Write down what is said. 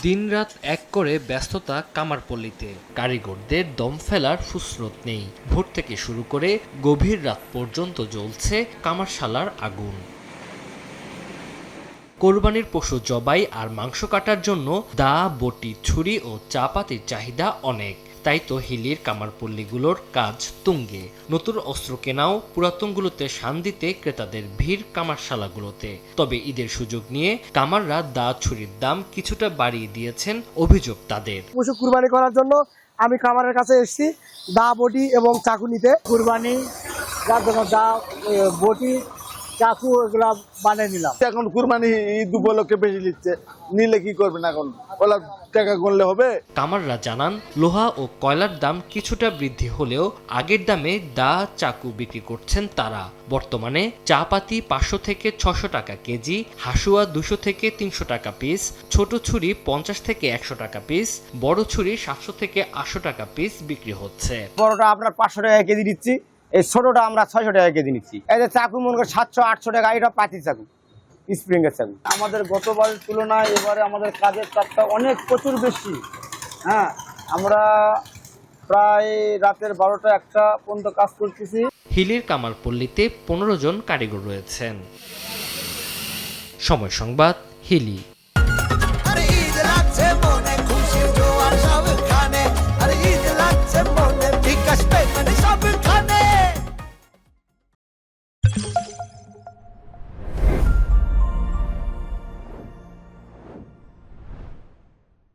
দিনরাত এক করে ব্যস্ততা কামারপল্লীতে, কারিগরদের দম ফেলার ফুসরত নেই। ভোর থেকে শুরু করে গভীর রাত পর্যন্ত জ্বলছে কামারশালার আগুন। কোরবানির পশু জবাই আর মাংস কাটার জন্য দা, বটি, ছুরি ও চাপাতির চাহিদা অনেক। তাই তো হিলির কামারপল্লীগুলোর কাজ তুঙ্গে। নতুন অস্ত্র কেনাও পুরাতনগুলোতে শান দিতে ক্রেতাদের ভিড় কামারশালাগুলোতে। তবে ঈদের সুযোগ নিয়ে কামাররা দা, ছুরির দাম কিছুটা বাড়িয়ে দিয়েছেন অভিযোগ তাদের। পশু কুরবানি করার জন্য আমি কামারের কাছে এসেছি দা, বটি এবং চাকু নিতে। কুরবানি যার জন্য দা, বটি, চাকু এগুলা বানিয়ে নিলাম। এখন কুরবানি ঈদ উপলক্ষে বেশি নিচ্ছে, নিলে কি করবেন? এখন ওলা টাকা গুনলে হবে। কামাররা জানান, লোহা ও কয়লার দাম কিছুটা বৃদ্ধি হলেও আগের দামে দা, চাকু বিক্রি করছেন তারা। বর্তমানে চাপাতি 500 থেকে 600 টাকা কেজি, হাসুয়া 200 থেকে 300 টাকা পিস, ছোট ছুরি 50 থেকে 100 টাকা পিস, বড় ছুরি 700 থেকে 800 টাকা পিস বিক্রি হচ্ছে। বড়টা আপনার 500 টাকা কেজি দিচ্ছি, এই ছোটটা আমরা 600 টাকা কেজি নিচ্ছি। এই যে চাকু মনে করেন 700-800 টাকা, এটা পাতি চাকু, স্প্রিং এর চাকু। আমাদের গতবারের তুলনায় এবারে আমাদের কাজের চাপটা অনেক প্রচুর বেশি। হ্যাঁ, আমরা প্রায় রাতের 12টা-1টা পর্যন্ত কাজ করতেছি। হিলির কামারপল্লীতে 15 জন কারিগর রয়েছেন। সময় সংবাদ, হিলি।